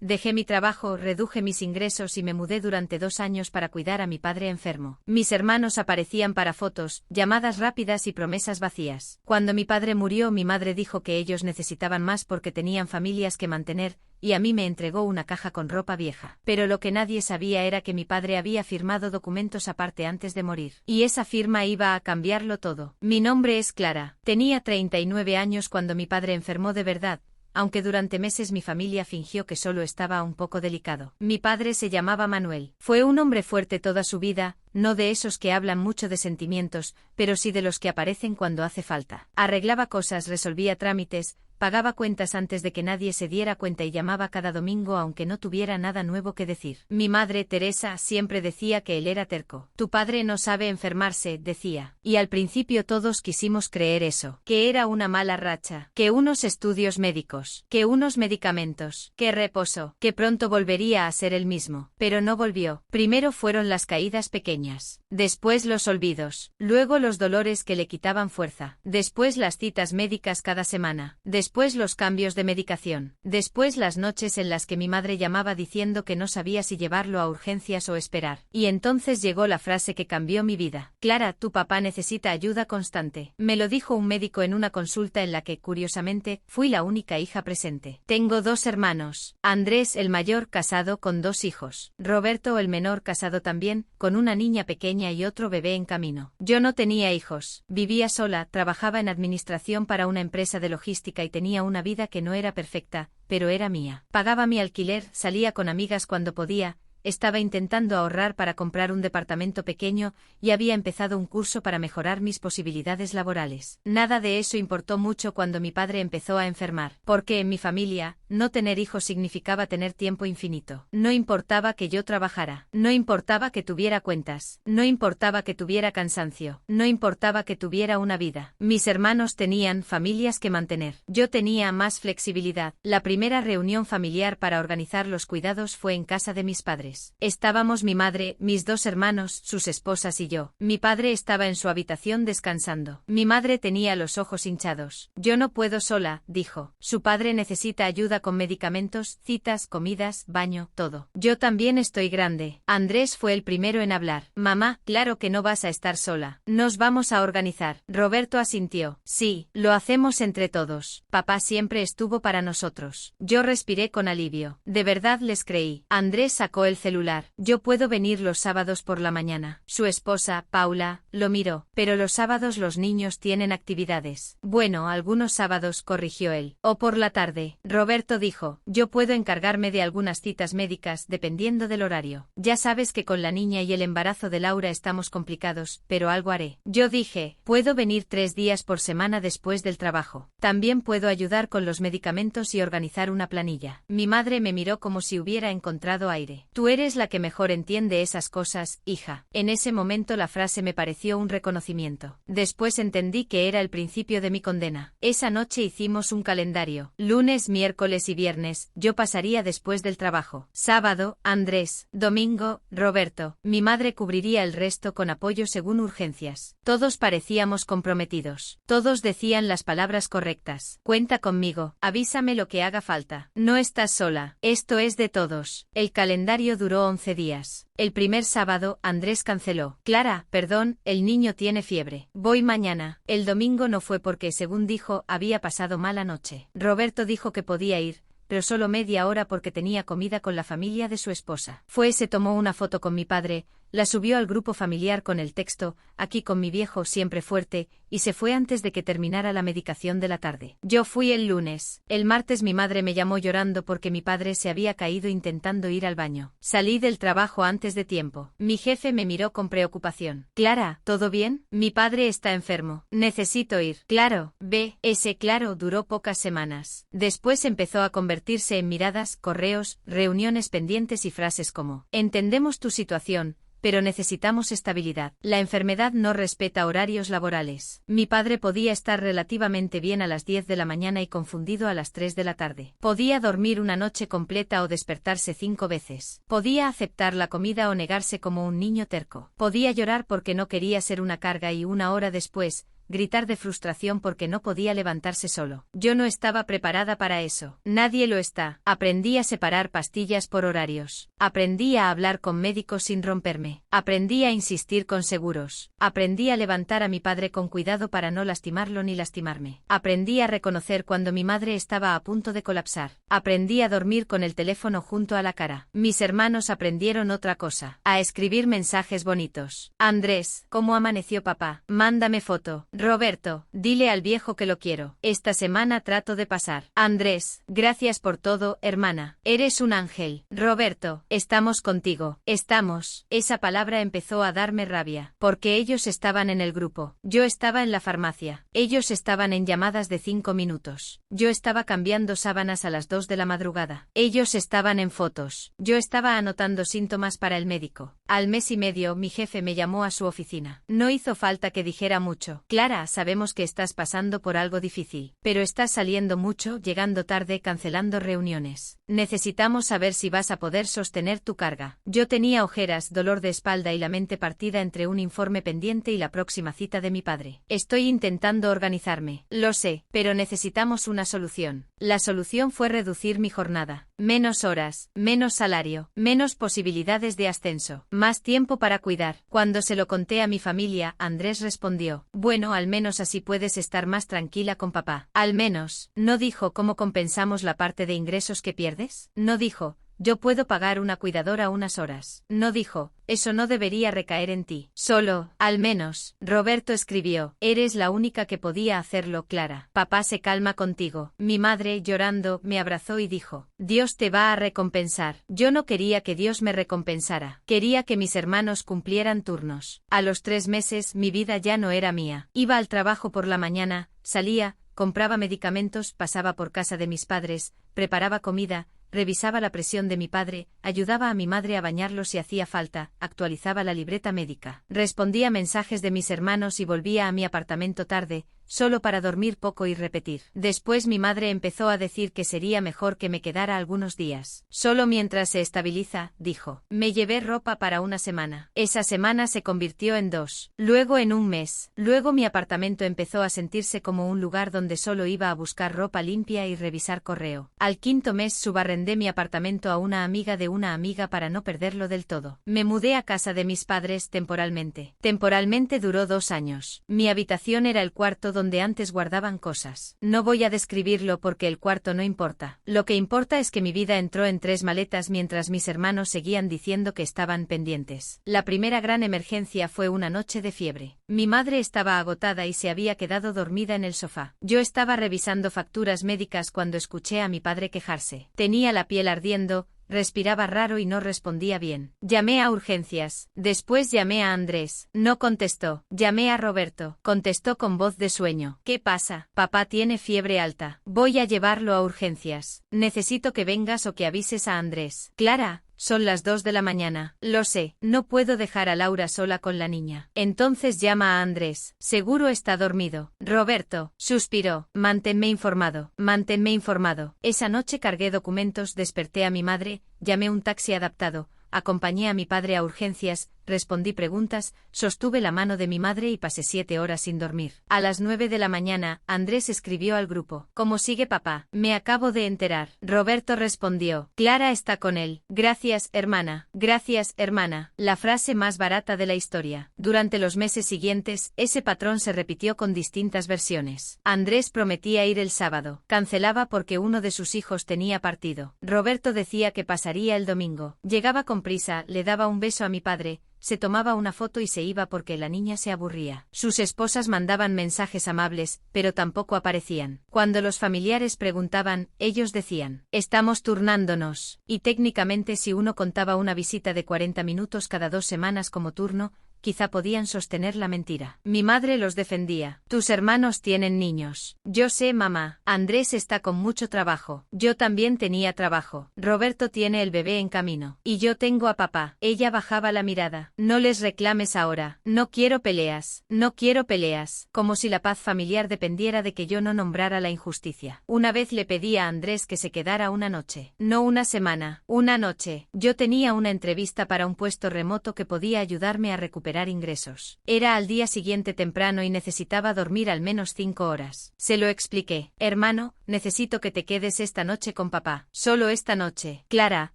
Dejé mi trabajo, reduje mis ingresos y me mudé durante 2 años para cuidar a mi padre enfermo. Mis hermanos aparecían para fotos, llamadas rápidas y promesas vacías. Cuando mi padre murió, mi madre dijo que ellos necesitaban más porque tenían familias que mantener, y a mí me entregó una caja con ropa vieja. Pero lo que nadie sabía era que mi padre había firmado documentos aparte antes de morir. Y esa firma iba a cambiarlo todo. Mi nombre es Clara. Tenía 39 años cuando mi padre enfermó de verdad, aunque durante meses mi familia fingió que solo estaba un poco delicado. Mi padre se llamaba Manuel. Fue un hombre fuerte toda su vida, no de esos que hablan mucho de sentimientos, pero sí de los que aparecen cuando hace falta. Arreglaba cosas, resolvía trámites, pagaba cuentas antes de que nadie se diera cuenta y llamaba cada domingo aunque no tuviera nada nuevo que decir. Mi madre, Teresa, siempre decía que él era terco. Tu padre no sabe enfermarse, decía. Y al principio todos quisimos creer eso. Que era una mala racha. Que unos estudios médicos. Que unos medicamentos. Que reposo. Que pronto volvería a ser el mismo. Pero no volvió. Primero fueron las caídas pequeñas. Después los olvidos. Luego los dolores que le quitaban fuerza. Después las citas médicas cada semana. Después los cambios de medicación. Después las noches en las que mi madre llamaba diciendo que no sabía si llevarlo a urgencias o esperar. Y entonces llegó la frase que cambió mi vida. Clara, tu papá necesita ayuda constante. Me lo dijo un médico en una consulta en la que, curiosamente, fui la única hija presente. Tengo 2 hermanos. Andrés, el mayor, casado con 2 hijos. Roberto, el menor, casado también, con una niña pequeña y otro bebé en camino. Yo no tenía hijos. Vivía sola, trabajaba en administración para una empresa de logística y tenía una vida que no era perfecta, pero era mía. Pagaba mi alquiler, salía con amigas cuando podía, estaba intentando ahorrar para comprar un departamento pequeño y había empezado un curso para mejorar mis posibilidades laborales. Nada de eso importó mucho cuando mi padre empezó a enfermar, porque en mi familia, no tener hijos significaba tener tiempo infinito. No importaba que yo trabajara, no importaba que tuviera cuentas, no importaba que tuviera cansancio, no importaba que tuviera una vida. Mis hermanos tenían familias que mantener. Yo tenía más flexibilidad. La primera reunión familiar para organizar los cuidados fue en casa de mis padres. Estábamos mi madre, mis 2 hermanos, sus esposas y yo. Mi padre estaba en su habitación descansando. Mi madre tenía los ojos hinchados. Yo no puedo sola, dijo. Su padre necesita ayuda con medicamentos, citas, comidas, baño, todo. Yo también estoy grande. Andrés fue el primero en hablar. Mamá, claro que no vas a estar sola. Nos vamos a organizar. Roberto asintió. Sí, lo hacemos entre todos. Papá siempre estuvo para nosotros. Yo respiré con alivio. De verdad les creí. Andrés sacó el celular. Yo puedo venir los sábados por la mañana. Su esposa, Paula, lo miró. Pero los sábados los niños tienen actividades. Bueno, algunos sábados, corrigió él. O por la tarde. Roberto dijo, yo puedo encargarme de algunas citas médicas dependiendo del horario. Ya sabes que con la niña y el embarazo de Laura estamos complicados, pero algo haré. Yo dije, puedo venir 3 días por semana después del trabajo. También puedo ayudar con los medicamentos y organizar una planilla. Mi madre me miró como si hubiera encontrado aire. Tú eres la que mejor entiende esas cosas, hija. En ese momento la frase me pareció un reconocimiento. Después entendí que era el principio de mi condena. Esa noche hicimos un calendario. Lunes, miércoles y viernes, yo pasaría después del trabajo. Sábado, Andrés. Domingo, Roberto. Mi madre cubriría el resto con apoyo según urgencias. Todos parecíamos comprometidos. Todos decían las palabras correctas. Cuenta conmigo. Avísame lo que haga falta. No estás sola. Esto es de todos. El calendario duró 11 días. El primer sábado, Andrés canceló. Clara, perdón, el niño tiene fiebre. Voy mañana. El domingo no fue porque, según dijo, había pasado mala noche. Roberto dijo que podía ir, pero solo media hora porque tenía comida con la familia de su esposa. Se tomó una foto con mi padre, la subió al grupo familiar con el texto, aquí con mi viejo siempre fuerte, y se fue antes de que terminara la medicación de la tarde. Yo fui el lunes. El martes mi madre me llamó llorando porque mi padre se había caído intentando ir al baño. Salí del trabajo antes de tiempo. Mi jefe me miró con preocupación. Clara, ¿todo bien? Mi padre está enfermo. Necesito ir. Claro, ve. Ese claro duró pocas semanas. Después empezó a convertirse en miradas, correos, reuniones pendientes y frases como: entendemos tu situación, pero necesitamos estabilidad. La enfermedad no respeta horarios laborales. Mi padre podía estar relativamente bien a las 10 de la mañana y confundido a las 3 de la tarde. Podía dormir una noche completa o despertarse 5 veces. Podía aceptar la comida o negarse como un niño terco. Podía llorar porque no quería ser una carga y una hora después, gritar de frustración porque no podía levantarse solo. Yo no estaba preparada para eso. Nadie lo está. Aprendí a separar pastillas por horarios. Aprendí a hablar con médicos sin romperme. Aprendí a insistir con seguros. Aprendí a levantar a mi padre con cuidado para no lastimarlo ni lastimarme. Aprendí a reconocer cuando mi madre estaba a punto de colapsar. Aprendí a dormir con el teléfono junto a la cara. Mis hermanos aprendieron otra cosa. A escribir mensajes bonitos. Andrés, ¿cómo amaneció papá? Mándame foto. Roberto, dile al viejo que lo quiero. Esta semana trato de pasar. Andrés, gracias por todo, hermana. Eres un ángel. Roberto, estamos contigo. Estamos. Esa palabra empezó a darme rabia. Porque ellos estaban en el grupo. Yo estaba en la farmacia. Ellos estaban en llamadas de 5 minutos. Yo estaba cambiando sábanas a las 2 de la madrugada. Ellos estaban en fotos. Yo estaba anotando síntomas para el médico. Al mes y medio, mi jefe me llamó a su oficina. No hizo falta que dijera mucho. Clara, sabemos que estás pasando por algo difícil. Pero estás saliendo mucho, llegando tarde, cancelando reuniones. Necesitamos saber si vas a poder sostener tu carga. Yo tenía ojeras, dolor de espalda y la mente partida entre un informe pendiente y la próxima cita de mi padre. Estoy intentando organizarme. Lo sé, pero necesitamos una solución. La solución fue reducir mi jornada. Menos horas, menos salario, menos posibilidades de ascenso, más tiempo para cuidar. Cuando se lo conté a mi familia, Andrés respondió: bueno, al menos así puedes estar más tranquila con papá. Al menos, no dijo cómo compensamos la parte de ingresos que pierdes. No dijo: yo puedo pagar una cuidadora unas horas. No dijo: eso no debería recaer en ti. Solo, al menos, Roberto escribió: eres la única que podía hacerlo, Clara. Papá se calma contigo. Mi madre, llorando, me abrazó y dijo: Dios te va a recompensar. Yo no quería que Dios me recompensara. Quería que mis hermanos cumplieran turnos. A los 3 meses, mi vida ya no era mía. Iba al trabajo por la mañana, salía, compraba medicamentos, pasaba por casa de mis padres, preparaba comida, revisaba la presión de mi padre, ayudaba a mi madre a bañarlo si hacía falta, actualizaba la libreta médica, respondía mensajes de mis hermanos y volvía a mi apartamento tarde, solo para dormir poco y repetir. Después mi madre empezó a decir que sería mejor que me quedara algunos días. Solo mientras se estabiliza, dijo. Me llevé ropa para una semana. Esa semana se convirtió en 2. Luego en un mes. Luego mi apartamento empezó a sentirse como un lugar donde solo iba a buscar ropa limpia y revisar correo. Al 5.º mes subarrendé mi apartamento a una amiga de una amiga para no perderlo del todo. Me mudé a casa de mis padres temporalmente. Temporalmente duró 2 años. Mi habitación era el cuarto donde antes guardaban cosas. No voy a describirlo porque el cuarto no importa. Lo que importa es que mi vida entró en 3 maletas mientras mis hermanos seguían diciendo que estaban pendientes. La primera gran emergencia fue una noche de fiebre. Mi madre estaba agotada y se había quedado dormida en el sofá. Yo estaba revisando facturas médicas cuando escuché a mi padre quejarse. Tenía la piel ardiendo, respiraba raro y no respondía bien. Llamé a urgencias. Después llamé a Andrés. No contestó. Llamé a Roberto. Contestó con voz de sueño. ¿Qué pasa? Papá tiene fiebre alta. Voy a llevarlo a urgencias. Necesito que vengas o que avises a Andrés. Clara. Son las 2 de la mañana. Lo sé, no puedo dejar a Laura sola con la niña. Entonces llama a Andrés. Seguro está dormido. Roberto, suspiró. Manténme informado. Manténme informado. Esa noche cargué documentos, desperté a mi madre, llamé un taxi adaptado, acompañé a mi padre a urgencias, respondí preguntas, sostuve la mano de mi madre y pasé 7 horas sin dormir. A las 9 de la mañana, Andrés escribió al grupo. ¿Cómo sigue papá? Me acabo de enterar. Roberto respondió. Clara está con él. Gracias, hermana. Gracias, hermana. La frase más barata de la historia. Durante los meses siguientes, ese patrón se repitió con distintas versiones. Andrés prometía ir el sábado. Cancelaba porque uno de sus hijos tenía partido. Roberto decía que pasaría el domingo. Llegaba con prisa, le daba un beso a mi padre, se tomaba una foto y se iba porque la niña se aburría. Sus esposas mandaban mensajes amables, pero tampoco aparecían. Cuando los familiares preguntaban, ellos decían: estamos turnándonos. Y técnicamente si uno contaba una visita de 40 minutos cada 2 semanas como turno, quizá podían sostener la mentira. Mi madre los defendía. Tus hermanos tienen niños. Yo sé, mamá. Andrés está con mucho trabajo. Yo también tenía trabajo. Roberto tiene el bebé en camino. Y yo tengo a papá. Ella bajaba la mirada. No les reclames ahora. No quiero peleas. No quiero peleas. Como si la paz familiar dependiera de que yo no nombrara la injusticia. Una vez le pedí a Andrés que se quedara una noche. No una semana. Una noche. Yo tenía una entrevista para un puesto remoto que podía ayudarme a recuperar recuperar ingresos. Era al día siguiente temprano y necesitaba dormir al menos 5 horas. Se lo expliqué. Hermano, necesito que te quedes esta noche con papá. Solo esta noche. Clara,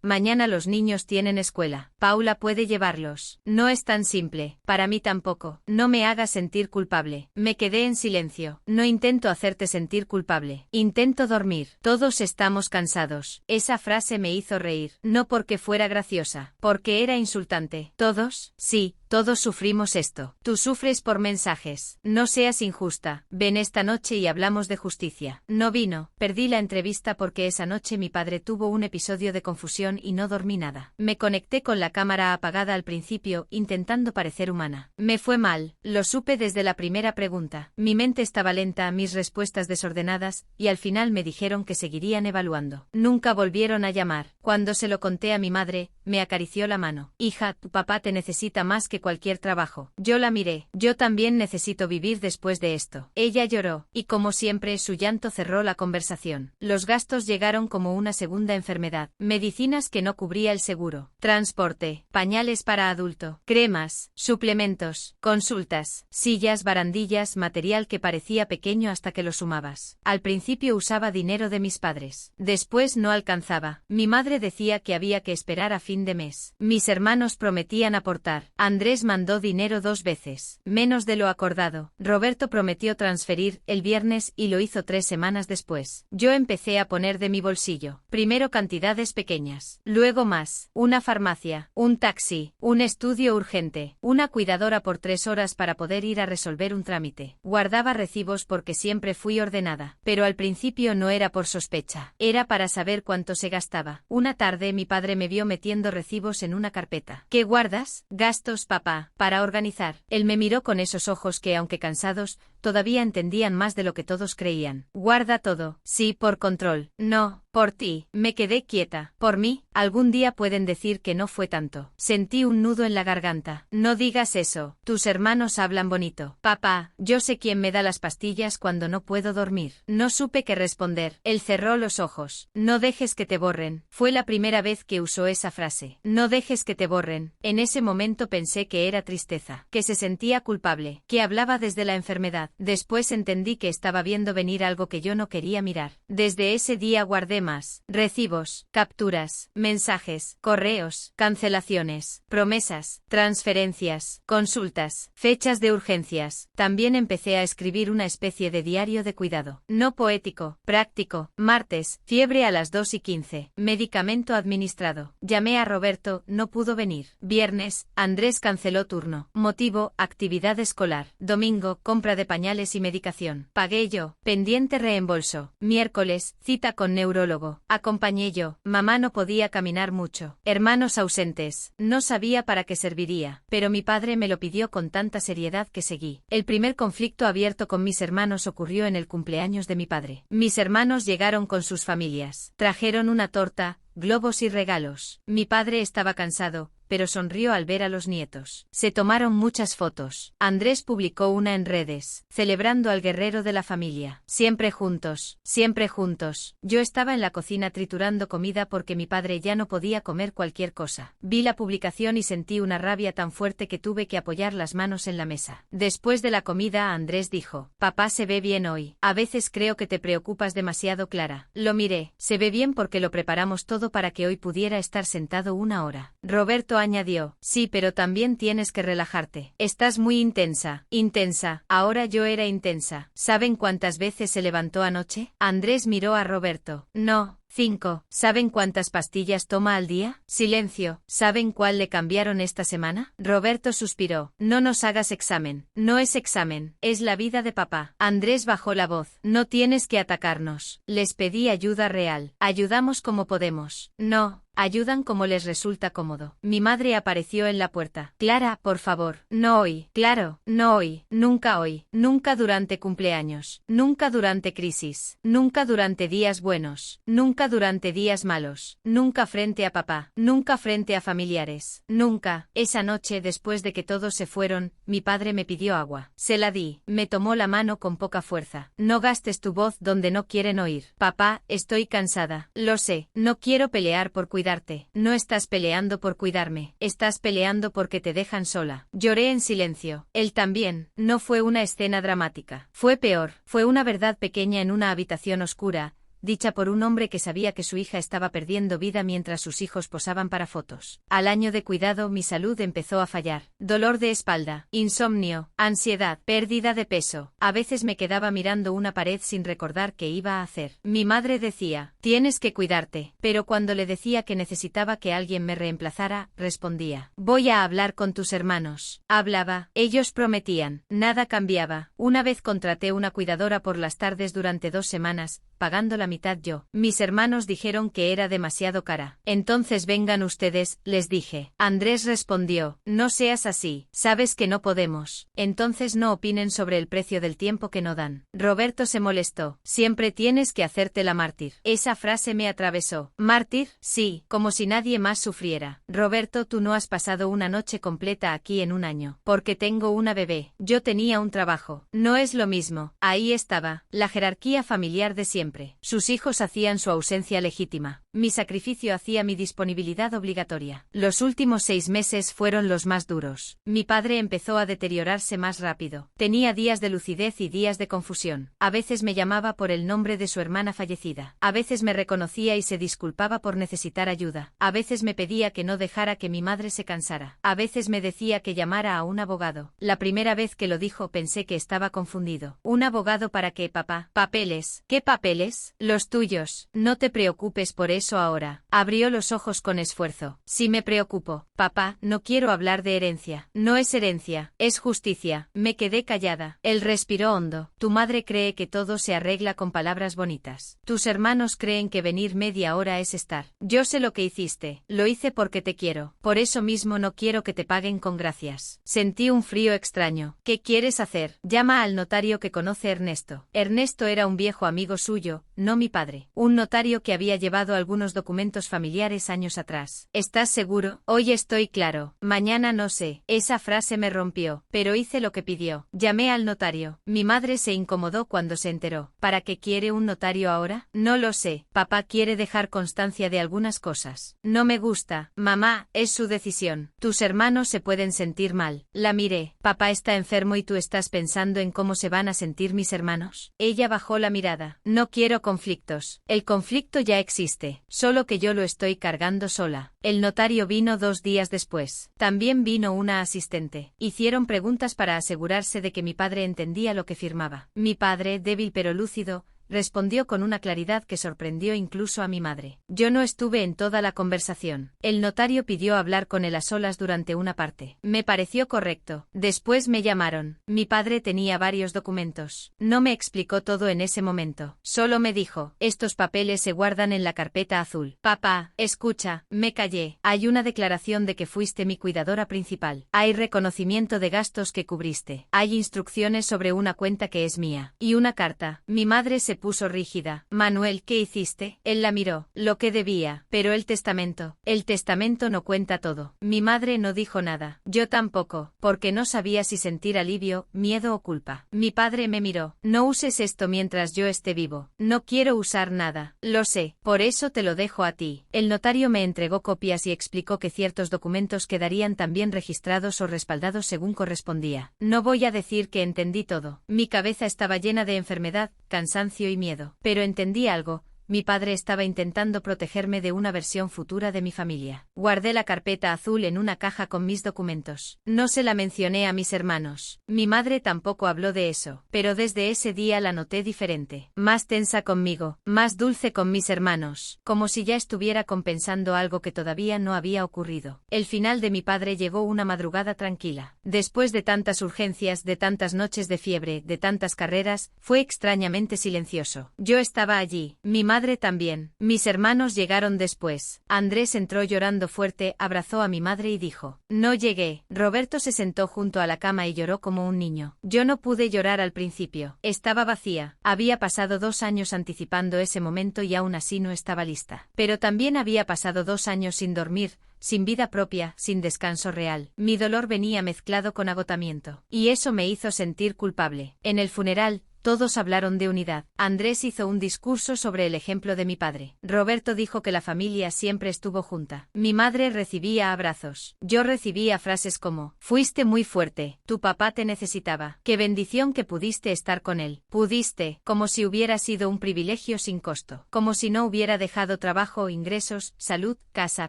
mañana los niños tienen escuela. Paula puede llevarlos. No es tan simple. Para mí tampoco. No me hagas sentir culpable. Me quedé en silencio. No intento hacerte sentir culpable. Intento dormir. Todos estamos cansados. Esa frase me hizo reír. No porque fuera graciosa. Porque era insultante. ¿Todos? Sí. Todos sufrimos esto. Tú sufres por mensajes. No seas injusta. Ven esta noche y hablamos de justicia. No vino. Perdí la entrevista porque esa noche mi padre tuvo un episodio de confusión y no dormí nada. Me conecté con la cámara apagada al principio, intentando parecer humana. Me fue mal. Lo supe desde la primera pregunta. Mi mente estaba lenta, mis respuestas desordenadas, y al final me dijeron que seguirían evaluando. Nunca volvieron a llamar. Cuando se lo conté a mi madre, me acarició la mano. Hija, tu papá te necesita más que cualquier trabajo. Yo la miré. Yo también necesito vivir después de esto. Ella lloró, y como siempre su llanto cerró la conversación. Los gastos llegaron como una segunda enfermedad. Medicinas que no cubría el seguro. Transporte, pañales para adulto, cremas, suplementos, consultas, sillas, barandillas, material que parecía pequeño hasta que lo sumabas. Al principio usaba dinero de mis padres. Después no alcanzaba. Mi madre decía que había que esperar a fin de mes. Mis hermanos prometían aportar. Andrés mandó dinero 2 veces, menos de lo acordado. Roberto prometió transferir el viernes y lo hizo 3 semanas después. Yo empecé a poner de mi bolsillo. Primero cantidades pequeñas, luego más. Una farmacia, un taxi, un estudio urgente, una cuidadora por 3 horas para poder ir a resolver un trámite. Guardaba recibos porque siempre fui ordenada, pero al principio no era por sospecha. Era para saber cuánto se gastaba. Una tarde mi padre me vio metiendo recibos en una carpeta. ¿Qué guardas? Gastos, papá, para organizar. Él me miró con esos ojos que, aunque cansados, todavía entendían más de lo que todos creían. Guarda todo. Sí, por control. No, por ti. Me quedé quieta. Por mí, algún día pueden decir que no fue tanto. Sentí un nudo en la garganta. No digas eso. Tus hermanos hablan bonito. Papá, yo sé quién me da las pastillas cuando no puedo dormir. No supe qué responder. Él cerró los ojos. No dejes que te borren. Fue la primera vez que usó esa frase. No dejes que te borren. En ese momento pensé que era tristeza, que se sentía culpable, que hablaba desde la enfermedad. Después entendí que estaba viendo venir algo que yo no quería mirar. Desde ese día guardé más. Recibos, capturas, mensajes, correos, cancelaciones, promesas, transferencias, consultas, fechas de urgencias. También empecé a escribir una especie de diario de cuidado. No poético, práctico. Martes, fiebre a las 2:15. Medicamento administrado. Llamé a Roberto, no pudo venir. Viernes, Andrés canceló turno. Motivo, actividad escolar. Domingo, compra de pañales y medicación. Pagué yo. Pendiente reembolso. Miércoles, cita con neurólogo. Acompañé yo. Mamá no podía caminar mucho. Hermanos ausentes. No sabía para qué serviría, pero mi padre me lo pidió con tanta seriedad que seguí. El primer conflicto abierto con mis hermanos ocurrió en el cumpleaños de mi padre. Mis hermanos llegaron con sus familias. Trajeron una torta, globos y regalos. Mi padre estaba cansado, pero sonrió al ver a los nietos. Se tomaron muchas fotos. Andrés publicó una en redes, celebrando al guerrero de la familia. Siempre juntos, siempre juntos. Yo estaba en la cocina triturando comida porque mi padre ya no podía comer cualquier cosa. Vi la publicación y sentí una rabia tan fuerte que tuve que apoyar las manos en la mesa. Después de la comida, Andrés dijo: papá se ve bien hoy. A veces creo que te preocupas demasiado, Clara. Lo miré. Se ve bien porque lo preparamos todo para que hoy pudiera estar sentado 1 hora. Roberto añadió: sí, pero también tienes que relajarte. Estás muy intensa. Intensa. Ahora yo era intensa. ¿Saben cuántas veces se levantó anoche? Andrés miró a Roberto. No. 5. ¿Saben cuántas pastillas toma al día? Silencio. ¿Saben cuál le cambiaron esta semana? Roberto suspiró. No nos hagas examen. No es examen. Es la vida de papá. Andrés bajó la voz. No tienes que atacarnos. Les pedí ayuda real. Ayudamos como podemos. No. Ayudan como les resulta cómodo. Mi madre apareció en la puerta. Clara, por favor. No hoy. Claro, no hoy. Nunca hoy. Nunca durante cumpleaños. Nunca durante crisis. Nunca durante días buenos. Nunca durante días malos. Nunca frente a papá. Nunca frente a familiares. Nunca. Esa noche, después de que todos se fueron, mi padre me pidió agua. Se la di. Me tomó la mano con poca fuerza. No gastes tu voz donde no quieren oír. Papá, estoy cansada. Lo sé. No quiero pelear por cuidar cuidarte. No estás peleando por cuidarme. Estás peleando porque te dejan sola. Lloré en silencio. Él también. No fue una escena dramática. Fue peor. Fue una verdad pequeña en una habitación oscura, dicha por un hombre que sabía que su hija estaba perdiendo vida mientras sus hijos posaban para fotos. Al año de cuidado mi salud empezó a fallar. Dolor de espalda, insomnio, ansiedad, pérdida de peso. A veces me quedaba mirando una pared sin recordar qué iba a hacer. Mi madre decía, tienes que cuidarte. Pero cuando le decía que necesitaba que alguien me reemplazara, respondía, voy a hablar con tus hermanos. Hablaba, ellos prometían. Nada cambiaba. Una vez contraté una cuidadora por las tardes durante 2 semanas, pagando la mitad yo. Mis hermanos dijeron que era demasiado cara. Entonces vengan ustedes, les dije. Andrés respondió, no seas así, sabes que no podemos. Entonces no opinen sobre el precio del tiempo que no dan. Roberto se molestó. Siempre tienes que hacerte la mártir. Esa frase me atravesó. ¿Mártir? Sí, como si nadie más sufriera. Roberto, tú no has pasado una noche completa aquí en un año. Porque tengo una bebé. Yo tenía un trabajo. No es lo mismo. Ahí estaba, la jerarquía familiar de siempre. Sus hijos hacían su ausencia legítima. Mi sacrificio hacía mi disponibilidad obligatoria. Los últimos 6 meses fueron los más duros. Mi padre empezó a deteriorarse más rápido. Tenía días de lucidez y días de confusión. A veces me llamaba por el nombre de su hermana fallecida. A veces me reconocía y se disculpaba por necesitar ayuda. A veces me pedía que no dejara que mi madre se cansara. A veces me decía que llamara a un abogado. La primera vez que lo dijo pensé que estaba confundido. ¿Un abogado para qué, papá? ¿Papeles? ¿Qué papeles? Los tuyos. No te preocupes por eso ahora. Abrió los ojos con esfuerzo. Sí me preocupo. Papá, no quiero hablar de herencia. No es herencia, es justicia. Me quedé callada. Él respiró hondo. Tu madre cree que todo se arregla con palabras bonitas. Tus hermanos creen que venir media hora es estar. Yo sé lo que hiciste. Lo hice porque te quiero. Por eso mismo no quiero que te paguen con gracias. Sentí un frío extraño. ¿Qué quieres hacer? Llama al notario que conoce Ernesto. Ernesto era un viejo amigo suyo, no mi padre. Un notario que había llevado algunos documentos familiares años atrás. ¿Estás seguro? Hoy estoy claro. Mañana no sé. Esa frase me rompió, pero hice lo que pidió. Llamé al notario. Mi madre se incomodó cuando se enteró. ¿Para qué quiere un notario ahora? No lo sé. Papá quiere dejar constancia de algunas cosas. No me gusta. Mamá, es su decisión. Tus hermanos se pueden sentir mal. La miré. Papá está enfermo y tú estás pensando en cómo se van a sentir mis hermanos. Ella bajó la mirada. No quiero conflictos. El conflicto ya existe. Solo que yo lo estoy cargando sola. El notario vino 2 días después. También vino una asistente. Hicieron preguntas para asegurarse de que mi padre entendía lo que firmaba. Mi padre, débil pero lúcido, respondió con una claridad que sorprendió incluso a mi madre. Yo no estuve en toda la conversación. El notario pidió hablar con él a solas durante una parte. Me pareció correcto. Después me llamaron. Mi padre tenía varios documentos. No me explicó todo en ese momento. Solo me dijo, estos papeles se guardan en la carpeta azul. Papá, escucha, me callé. Hay una declaración de que fuiste mi cuidadora principal. Hay reconocimiento de gastos que cubriste. Hay instrucciones sobre una cuenta que es mía. Y una carta. Mi madre se puso rígida. Manuel, ¿qué hiciste? Él la miró. Lo que debía. Pero el testamento. El testamento no cuenta todo. Mi madre no dijo nada. Yo tampoco, porque no sabía si sentir alivio, miedo o culpa. Mi padre me miró. No uses esto mientras yo esté vivo. No quiero usar nada. Lo sé. Por eso te lo dejo a ti. El notario me entregó copias y explicó que ciertos documentos quedarían también registrados o respaldados según correspondía. No voy a decir que entendí todo. Mi cabeza estaba llena de enfermedad, cansancio y miedo. Pero entendí algo. Mi padre estaba intentando protegerme de una versión futura de mi familia. Guardé la carpeta azul en una caja con mis documentos. No se la mencioné a mis hermanos. Mi madre tampoco habló de eso. Pero desde ese día la noté diferente. Más tensa conmigo, más dulce con mis hermanos. Como si ya estuviera compensando algo que todavía no había ocurrido. El final de mi padre llegó una madrugada tranquila. Después de tantas urgencias, de tantas noches de fiebre, de tantas carreras, fue extrañamente silencioso. Yo estaba allí. Mi madre también. Mis hermanos llegaron después. Andrés entró llorando fuerte, abrazó a mi madre y dijo, no llegué. Roberto se sentó junto a la cama y lloró como un niño. Yo no pude llorar al principio. Estaba vacía. Había pasado 2 años anticipando ese momento y aún así no estaba lista. Pero también había pasado 2 años sin dormir, sin vida propia, sin descanso real. Mi dolor venía mezclado con agotamiento. Y eso me hizo sentir culpable. En el funeral, Todos hablaron de unidad. Andrés hizo un discurso sobre el ejemplo de mi padre. Roberto dijo que la familia siempre estuvo junta. Mi madre recibía abrazos. Yo recibía frases como: fuiste muy fuerte, tu papá te necesitaba, qué bendición que pudiste estar con él. Pudiste, como si hubiera sido un privilegio sin costo. Como si no hubiera dejado trabajo, ingresos, salud, casa,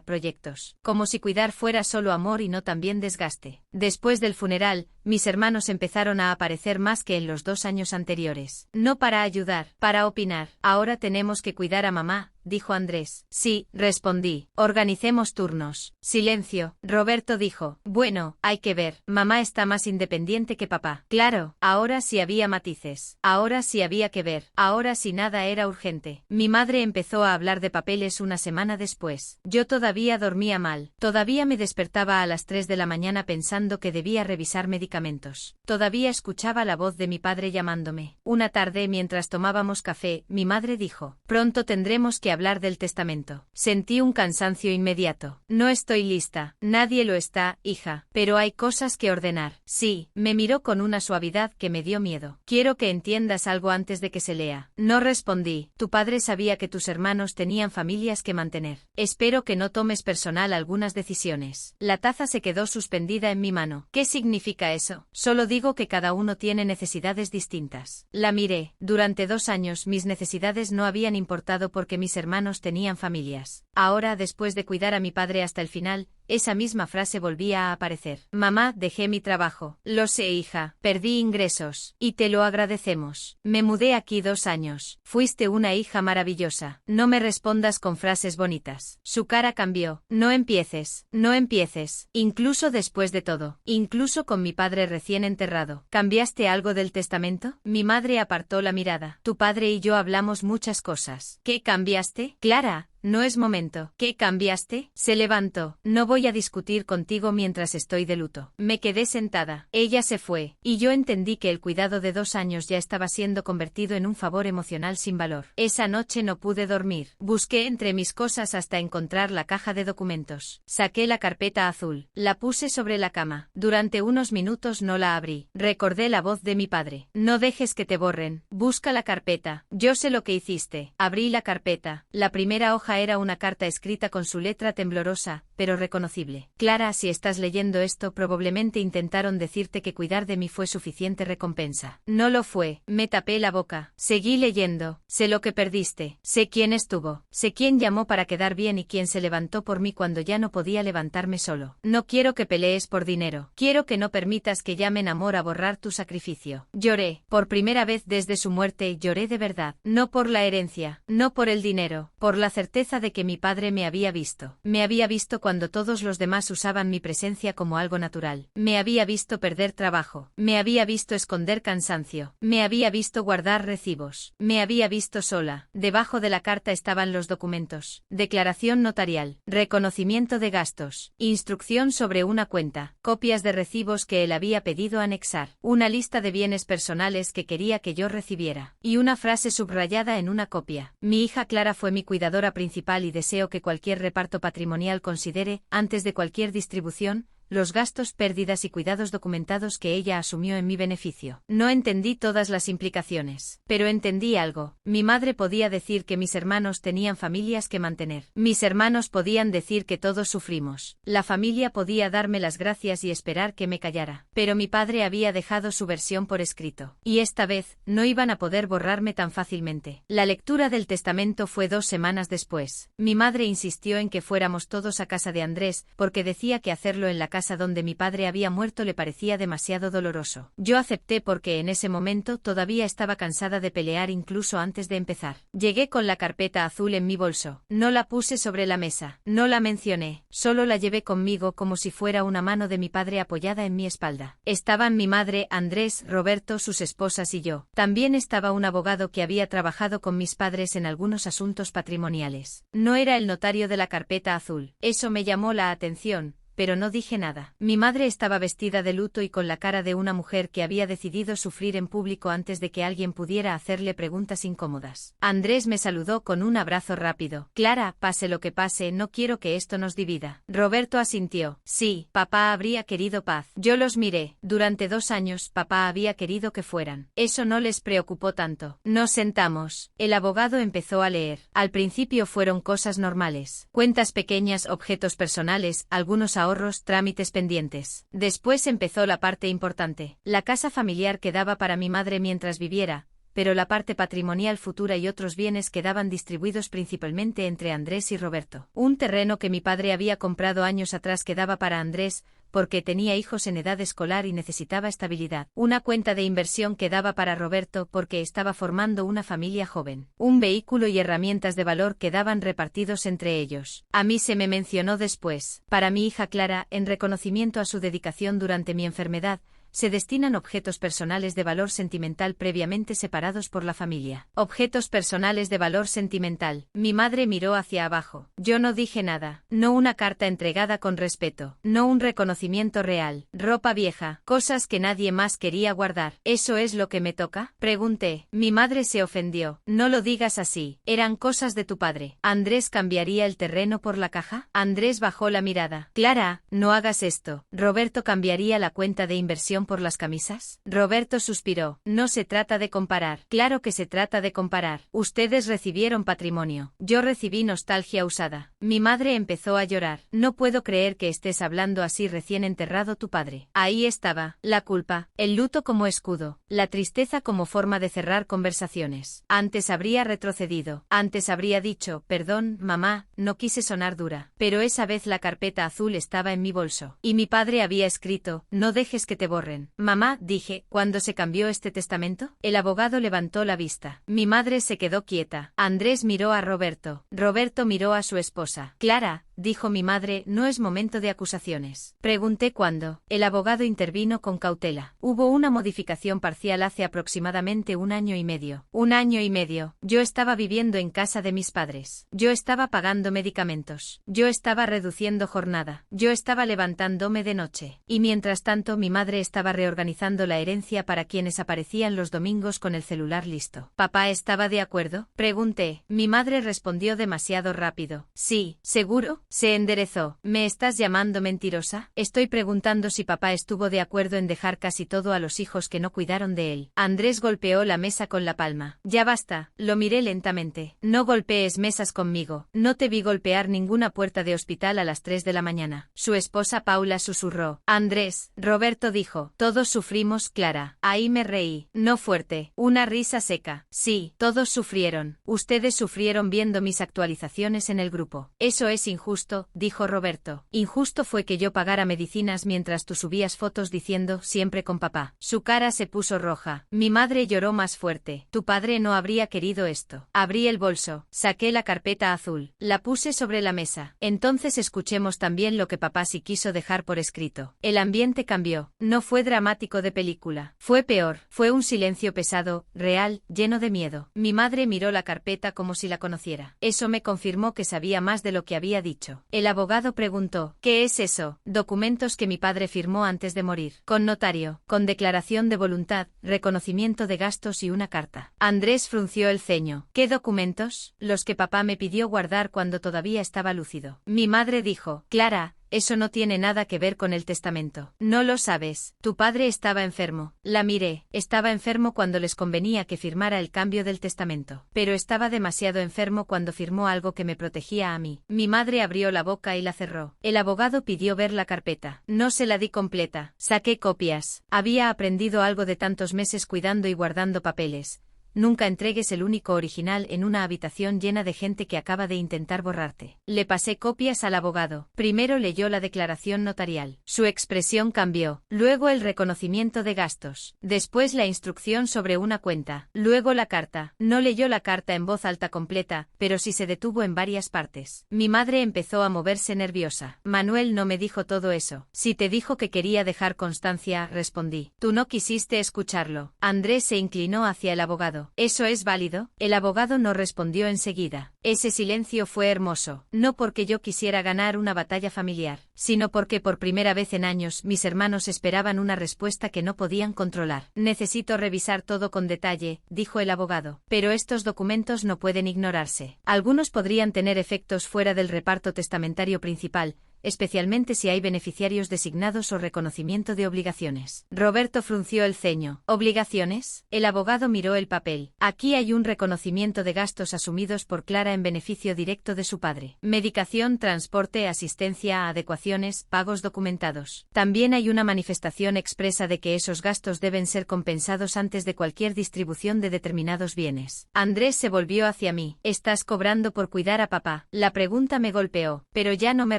proyectos. Como si cuidar fuera solo amor y no también desgaste. Después del funeral, mis hermanos empezaron a aparecer más que en los 2 años anteriores. No para ayudar, para opinar. Ahora tenemos que cuidar a mamá, dijo Andrés. Sí, respondí. Organicemos turnos. Silencio. Roberto dijo: bueno, hay que ver. Mamá está más independiente que papá. Claro, ahora sí había matices. Ahora sí había que ver. Ahora sí nada era urgente. Mi madre empezó a hablar de papeles una semana después. Yo todavía dormía mal. Todavía me despertaba a las 3 de la mañana pensando que debía revisar medicamentos. Todavía escuchaba la voz de mi padre llamándome. Una tarde, mientras tomábamos café, mi madre dijo: pronto tendremos que hablar del testamento. Sentí un cansancio inmediato. No estoy lista. Nadie lo está, hija. Pero hay cosas que ordenar. Sí, me miró con una suavidad que me dio miedo. Quiero que entiendas algo antes de que se lea. No respondí. Tu padre sabía que tus hermanos tenían familias que mantener. Espero que no tomes personal algunas decisiones. La taza se quedó suspendida en mi mano. ¿Qué significa eso? Solo digo que cada uno tiene necesidades distintas. La miré. Durante 2 años mis necesidades no habían importado porque mis hermanos tenían familias. Ahora, después de cuidar a mi padre hasta el final, esa misma frase volvía a aparecer. Mamá, dejé mi trabajo. Lo sé, hija. Perdí ingresos. Y te lo agradecemos. Me mudé aquí 2 años. Fuiste una hija maravillosa. No me respondas con frases bonitas. Su cara cambió. No empieces. No empieces. Incluso después de todo. Incluso con mi padre recién enterrado. ¿Cambiaste algo del testamento? Mi madre apartó la mirada. Tu padre y yo hablamos muchas cosas. ¿Qué cambiaste? Clara. No es momento. ¿Qué cambiaste? Se levantó. No voy a discutir contigo mientras estoy de luto. Me quedé sentada. Ella se fue, y yo entendí que el cuidado de 2 años ya estaba siendo convertido en un favor emocional sin valor. Esa noche no pude dormir. Busqué entre mis cosas hasta encontrar la caja de documentos. Saqué la carpeta azul. La puse sobre la cama. Durante unos minutos no la abrí. Recordé la voz de mi padre. No dejes que te borren. Busca la carpeta. Yo sé lo que hiciste. Abrí la carpeta. La primera hoja era una carta escrita con su letra temblorosa, pero reconocible. Clara, si estás leyendo esto, probablemente intentaron decirte que cuidar de mí fue suficiente recompensa. No lo fue. Me tapé la boca. Seguí leyendo. Sé lo que perdiste. Sé quién estuvo. Sé quién llamó para quedar bien y quién se levantó por mí cuando ya no podía levantarme solo. No quiero que pelees por dinero. Quiero que no permitas que llamen amor a borrar tu sacrificio. Lloré. Por primera vez desde su muerte lloré de verdad. No por la herencia. No por el dinero. Por la certeza de que mi padre me había visto. Me había visto cuando todos los demás usaban mi presencia como algo natural. Me había visto perder trabajo. Me había visto esconder cansancio. Me había visto guardar recibos. Me había visto sola. Debajo de la carta estaban los documentos. Declaración notarial. Reconocimiento de gastos. Instrucción sobre una cuenta. Copias de recibos que él había pedido anexar. Una lista de bienes personales que quería que yo recibiera. Y una frase subrayada en una copia. Mi hija Clara fue mi cuidadora principal y deseo que cualquier reparto patrimonial considere, antes de cualquier distribución, los gastos, pérdidas y cuidados documentados que ella asumió en mi beneficio. No entendí todas las implicaciones, pero entendí algo. Mi madre podía decir que mis hermanos tenían familias que mantener. Mis hermanos podían decir que todos sufrimos. La familia podía darme las gracias y esperar que me callara. Pero mi padre había dejado su versión por escrito. Y esta vez, no iban a poder borrarme tan fácilmente. La lectura del testamento fue 2 semanas después. Mi madre insistió en que fuéramos todos a casa de Andrés, porque decía que hacerlo en la casa donde mi padre había muerto le parecía demasiado doloroso. Yo acepté porque en ese momento todavía estaba cansada de pelear incluso antes de empezar. Llegué con la carpeta azul en mi bolso. No la puse sobre la mesa. No la mencioné. Solo la llevé conmigo como si fuera una mano de mi padre apoyada en mi espalda. Estaban mi madre, Andrés, Roberto, sus esposas y yo. También estaba un abogado que había trabajado con mis padres en algunos asuntos patrimoniales. No era el notario de la carpeta azul. Eso me llamó la atención. pero no dije nada. Mi madre estaba vestida de luto y con la cara de una mujer que había decidido sufrir en público antes de que alguien pudiera hacerle preguntas incómodas. Andrés me saludó con un abrazo rápido. Clara, pase lo que pase, no quiero que esto nos divida. Roberto asintió. Sí, papá habría querido paz. Yo los miré. Durante 2 años, papá había querido que fueran. Eso no les preocupó tanto. Nos sentamos. El abogado empezó a leer. Al principio fueron cosas normales. Cuentas pequeñas, objetos personales, algunos ahorros, trámites pendientes. Después empezó la parte importante. La casa familiar quedaba para mi madre mientras viviera, pero la parte patrimonial futura y otros bienes quedaban distribuidos principalmente entre Andrés y Roberto. Un terreno que mi padre había comprado años atrás quedaba para Andrés, porque tenía hijos en edad escolar y necesitaba estabilidad. Una cuenta de inversión quedaba para Roberto porque estaba formando una familia joven. Un vehículo y herramientas de valor quedaban repartidos entre ellos. A mí se me mencionó después. Para mi hija Clara, en reconocimiento a su dedicación durante mi enfermedad, se destinan objetos personales de valor sentimental previamente separados por la familia. Objetos personales de valor sentimental. Mi madre miró hacia abajo. Yo no dije nada. No una carta entregada con respeto. No un reconocimiento real. Ropa vieja. Cosas que nadie más quería guardar. ¿Eso es lo que me toca? Pregunté. Mi madre se ofendió. No lo digas así. Eran cosas de tu padre. ¿Andrés cambiaría el terreno por la caja? Andrés bajó la mirada. Clara, no hagas esto. ¿Roberto cambiaría la cuenta de inversión por las camisas? Roberto suspiró. No se trata de comparar. Claro que se trata de comparar. Ustedes recibieron patrimonio. Yo recibí nostalgia usada. Mi madre empezó a llorar. No puedo creer que estés hablando así recién enterrado tu padre. Ahí estaba. La culpa. El luto como escudo. La tristeza como forma de cerrar conversaciones. Antes habría retrocedido. Antes habría dicho, perdón, mamá, no quise sonar dura. Pero esa vez la carpeta azul estaba en mi bolso. Y mi padre había escrito, no dejes que te borren. Mamá, dije, ¿cuándo se cambió este testamento? El abogado levantó la vista. Mi madre se quedó quieta. Andrés miró a Roberto. Roberto miró a su esposa. Clara, dijo mi madre, no es momento de acusaciones. Pregunté cuándo. El abogado intervino con cautela. Hubo una modificación parcial hace aproximadamente 1 año y medio. 1 año y medio. Yo estaba viviendo en casa de mis padres. Yo estaba pagando medicamentos. Yo estaba reduciendo jornada. Yo estaba levantándome de noche. Y mientras tanto mi madre estaba reorganizando la herencia para quienes aparecían los domingos con el celular listo. ¿Papá estaba de acuerdo? Pregunté. Mi madre respondió demasiado rápido. Sí, ¿seguro? Se enderezó. ¿Me estás llamando mentirosa? Estoy preguntando si papá estuvo de acuerdo en dejar casi todo a los hijos que no cuidaron de él. Andrés golpeó la mesa con la palma. Ya basta. Lo miré lentamente. No golpees mesas conmigo. No te vi golpear ninguna puerta de hospital a las 3 de la mañana. Su esposa Paula susurró. Andrés, Roberto dijo. Todos sufrimos, Clara. Ahí me reí. No fuerte. Una risa seca. Sí, todos sufrieron. Ustedes sufrieron viendo mis actualizaciones en el grupo. Eso es injusto, dijo Roberto. Injusto fue que yo pagara medicinas mientras tú subías fotos diciendo siempre con papá. Su cara se puso roja. Mi madre lloró más fuerte. Tu padre no habría querido esto. Abrí el bolso. Saqué la carpeta azul. La puse sobre la mesa. Entonces escuchemos también lo que papá sí quiso dejar por escrito. El ambiente cambió. No fue dramático de película. Fue peor. Fue un silencio pesado, real, lleno de miedo. Mi madre miró la carpeta como si la conociera. Eso me confirmó que sabía más de lo que había dicho. El abogado preguntó, ¿qué es eso? Documentos que mi padre firmó antes de morir. Con notario, con declaración de voluntad, reconocimiento de gastos y una carta. Andrés frunció el ceño. ¿Qué documentos? Los que papá me pidió guardar cuando todavía estaba lúcido. Mi madre dijo, Clara, eso no tiene nada que ver con el testamento. No lo sabes. Tu padre estaba enfermo. La miré. Estaba enfermo cuando les convenía que firmara el cambio del testamento. Pero estaba demasiado enfermo cuando firmó algo que me protegía a mí. Mi madre abrió la boca y la cerró. El abogado pidió ver la carpeta. No se la di completa. Saqué copias. Había aprendido algo de tantos meses cuidando y guardando papeles. Nunca entregues el único original en una habitación llena de gente que acaba de intentar borrarte. Le pasé copias al abogado. Primero leyó la declaración notarial. Su expresión cambió. Luego el reconocimiento de gastos. Después la instrucción sobre una cuenta. Luego la carta. No leyó la carta en voz alta completa, pero sí se detuvo en varias partes. Mi madre empezó a moverse nerviosa. Manuel no me dijo todo eso. Si te dijo que quería dejar constancia, respondí. Tú no quisiste escucharlo. Andrés se inclinó hacia el abogado. ¿Eso es válido? El abogado no respondió enseguida. Ese silencio fue hermoso. No porque yo quisiera ganar una batalla familiar. sino porque por primera vez en años mis hermanos esperaban una respuesta que no podían controlar. Necesito revisar todo con detalle, dijo el abogado. Pero estos documentos no pueden ignorarse. Algunos podrían tener efectos fuera del reparto testamentario principal, especialmente si hay beneficiarios designados o reconocimiento de obligaciones. Roberto frunció el ceño. ¿Obligaciones? El abogado miró el papel. Aquí hay un reconocimiento de gastos asumidos por Clara en beneficio directo de su padre. Medicación, transporte, asistencia, adecuaciones, pagos documentados. También hay una manifestación expresa de que esos gastos deben ser compensados antes de cualquier distribución de determinados bienes. Andrés se volvió hacia mí. ¿Estás cobrando por cuidar a papá? La pregunta me golpeó, pero ya no me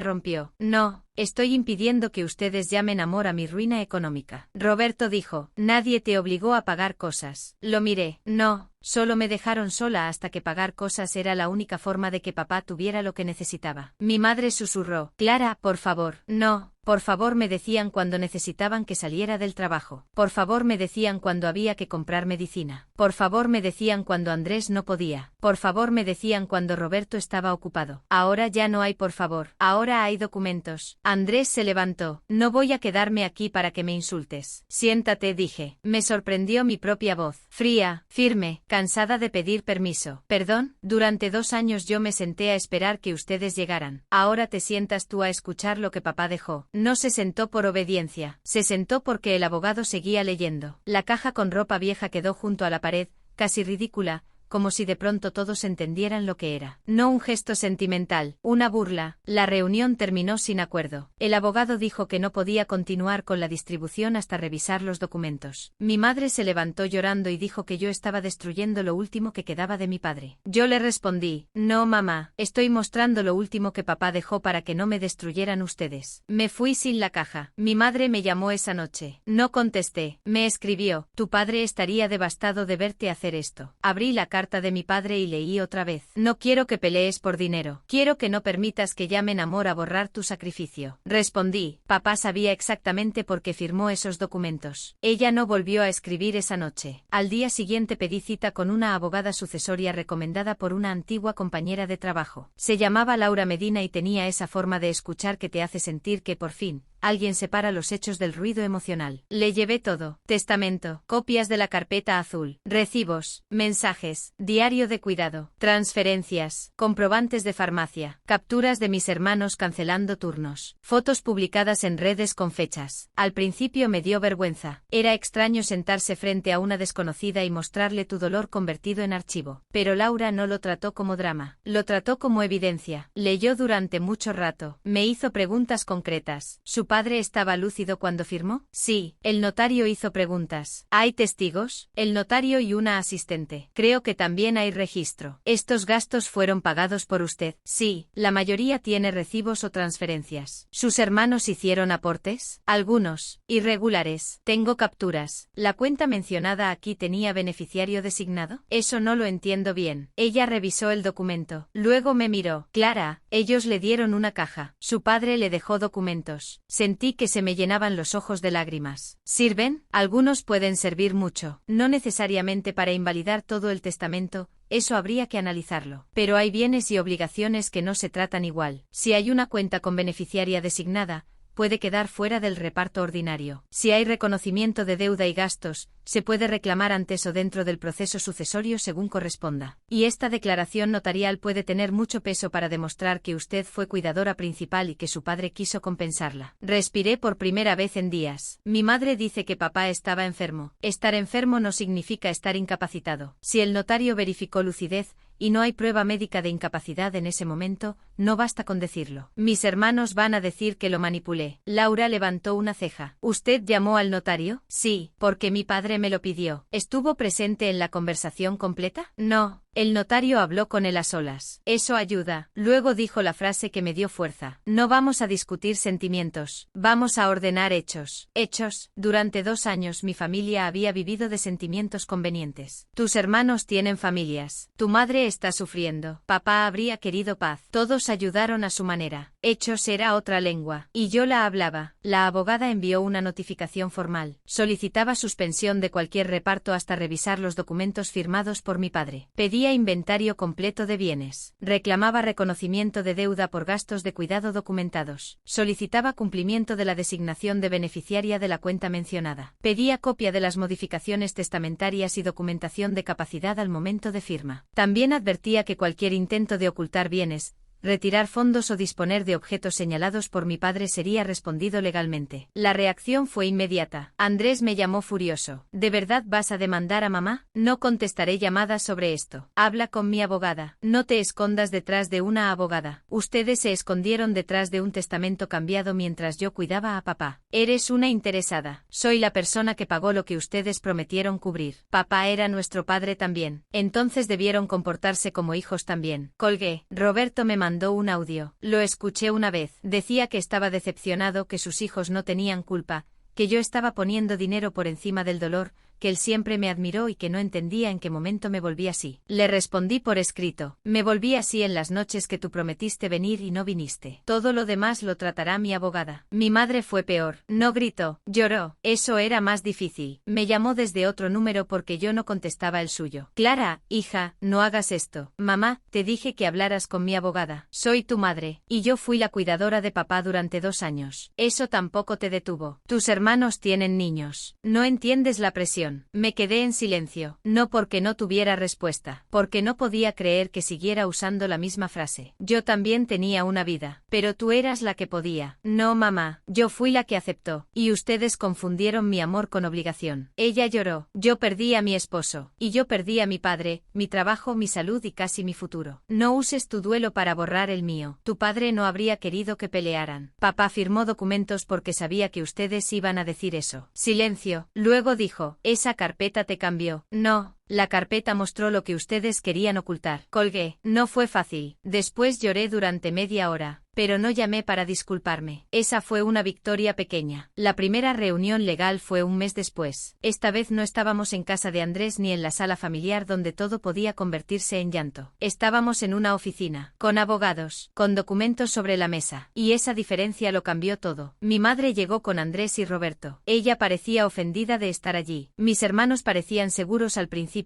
rompió. No, estoy impidiendo que ustedes llamen amor a mi ruina económica. Roberto dijo, nadie te obligó a pagar cosas. Lo miré. No, solo me dejaron sola hasta que pagar cosas era la única forma de que papá tuviera lo que necesitaba. Mi madre susurró, Clara, por favor. No. Por favor me decían cuando necesitaban que saliera del trabajo. Por favor me decían cuando había que comprar medicina. Por favor me decían cuando Andrés no podía. Por favor me decían cuando Roberto estaba ocupado. Ahora ya no hay por favor. Ahora hay documentos. Andrés se levantó. No voy a quedarme aquí para que me insultes. Siéntate, dije. Me sorprendió mi propia voz. Fría, firme, cansada de pedir permiso. Perdón, durante 2 años yo me senté a esperar que ustedes llegaran. Ahora te sientas tú a escuchar lo que papá dejó. No se sentó por obediencia, se sentó porque el abogado seguía leyendo. La caja con ropa vieja quedó junto a la pared, casi ridícula, como si de pronto todos entendieran lo que era. No un gesto sentimental, una burla. La reunión terminó sin acuerdo. El abogado dijo que no podía continuar con la distribución hasta revisar los documentos. Mi madre se levantó llorando y dijo que yo estaba destruyendo lo último que quedaba de mi padre. Yo le respondí, no mamá, estoy mostrando lo último que papá dejó para que no me destruyeran ustedes. Me fui sin la caja. Mi madre me llamó esa noche. No contesté. Me escribió, tu padre estaría devastado de verte hacer esto. Abrí la carta de mi padre y leí otra vez. No quiero que pelees por dinero. Quiero que no permitas que llamen amor a borrar tu sacrificio. Respondí, papá sabía exactamente por qué firmó esos documentos. Ella no volvió a escribir esa noche. Al día siguiente pedí cita con una abogada sucesoria recomendada por una antigua compañera de trabajo. Se llamaba Laura Medina y tenía esa forma de escuchar que te hace sentir que por fin alguien separa los hechos del ruido emocional. Le llevé todo. Testamento, copias de la carpeta azul, recibos, mensajes, diario de cuidado, transferencias, comprobantes de farmacia, capturas de mis hermanos cancelando turnos, fotos publicadas en redes con fechas. Al principio me dio vergüenza. Era extraño sentarse frente a una desconocida y mostrarle tu dolor convertido en archivo. Pero Laura no lo trató como drama. Lo trató como evidencia. Leyó durante mucho rato. Me hizo preguntas concretas. ¿Su padre estaba lúcido cuando firmó? Sí. El notario hizo preguntas. ¿Hay testigos? El notario y una asistente. Creo que también hay registro. ¿Estos gastos fueron pagados por usted? Sí. La mayoría tiene recibos o transferencias. ¿Sus hermanos hicieron aportes? Algunos. Irregulares. Tengo capturas. ¿La cuenta mencionada aquí tenía beneficiario designado? Eso no lo entiendo bien. Ella revisó el documento. Luego me miró. Clara, ellos le dieron una caja. Su padre le dejó documentos. Sentí que se me llenaban los ojos de lágrimas. ¿Sirven? Algunos pueden servir mucho. No necesariamente para invalidar todo el testamento, eso habría que analizarlo. Pero hay bienes y obligaciones que no se tratan igual. Si hay una cuenta con beneficiaria designada, puede quedar fuera del reparto ordinario. Si hay reconocimiento de deuda y gastos, se puede reclamar antes o dentro del proceso sucesorio según corresponda. Y esta declaración notarial puede tener mucho peso para demostrar que usted fue cuidadora principal y que su padre quiso compensarla. Respiré por primera vez en días. Mi madre dice que papá estaba enfermo. Estar enfermo no significa estar incapacitado. Si el notario verificó lucidez, y no hay prueba médica de incapacidad en ese momento, no basta con decirlo. Mis hermanos van a decir que lo manipulé. Laura levantó una ceja. ¿Usted llamó al notario? Sí, porque mi padre me lo pidió. ¿Estuvo presente en la conversación completa? No. El notario habló con él a solas. Eso ayuda. Luego dijo la frase que me dio fuerza. No vamos a discutir sentimientos. Vamos a ordenar hechos. Hechos. Durante 2 años mi familia había vivido de sentimientos convenientes. Tus hermanos tienen familias. Tu madre está sufriendo. Papá habría querido paz. Todos Todos ayudaron a su manera. Hechos era otra lengua, y yo la hablaba. La abogada envió una notificación formal. Solicitaba suspensión de cualquier reparto hasta revisar los documentos firmados por mi padre. Pedía inventario completo de bienes. Reclamaba reconocimiento de deuda por gastos de cuidado documentados. Solicitaba cumplimiento de la designación de beneficiaria de la cuenta mencionada. Pedía copia de las modificaciones testamentarias y documentación de capacidad al momento de firma. También advertía que cualquier intento de ocultar bienes, retirar fondos o disponer de objetos señalados por mi padre sería respondido legalmente. La reacción fue inmediata. Andrés me llamó furioso. ¿De verdad vas a demandar a mamá? No contestaré llamadas sobre esto. Habla con mi abogada. No te escondas detrás de una abogada. Ustedes se escondieron detrás de un testamento cambiado mientras yo cuidaba a papá. Eres una interesada. Soy la persona que pagó lo que ustedes prometieron cubrir. Papá era nuestro padre también. Entonces debieron comportarse como hijos también. Colgué. Roberto me mandó un audio. Lo escuché una vez. Decía que estaba decepcionado, que sus hijos no tenían culpa, que yo estaba poniendo dinero por encima del dolor, que él siempre me admiró y que no entendía en qué momento me volví así. Le respondí por escrito. Me volví así en las noches que tú prometiste venir y no viniste. Todo lo demás lo tratará mi abogada. Mi madre fue peor. No gritó, lloró. Eso era más difícil. Me llamó desde otro número porque yo no contestaba el suyo. Clara, hija, no hagas esto. Mamá, te dije que hablaras con mi abogada. Soy tu madre, y yo fui la cuidadora de papá durante 2 años. Eso tampoco te detuvo. Tus hermanos tienen niños. No entiendes la presión. Me quedé en silencio, no porque no tuviera respuesta, porque no podía creer que siguiera usando la misma frase. Yo también tenía una vida, pero tú eras la que podía. No, mamá, yo fui la que aceptó, y ustedes confundieron mi amor con obligación. Ella lloró. Yo perdí a mi esposo, y yo perdí a mi padre, mi trabajo, mi salud y casi mi futuro. No uses tu duelo para borrar el mío. Tu padre no habría querido que pelearan. Papá firmó documentos porque sabía que ustedes iban a decir eso. Silencio. Luego dijo, esa carpeta te cambió. No. La carpeta mostró lo que ustedes querían ocultar. Colgué. No fue fácil. Después lloré durante media hora, pero no llamé para disculparme. Esa fue una victoria pequeña. La primera reunión legal fue un mes después. Esta vez no estábamos en casa de Andrés ni en la sala familiar donde todo podía convertirse en llanto. Estábamos en una oficina, con abogados, con documentos sobre la mesa. Y esa diferencia lo cambió todo. Mi madre llegó con Andrés y Roberto. Ella parecía ofendida de estar allí. Mis hermanos parecían seguros al principio,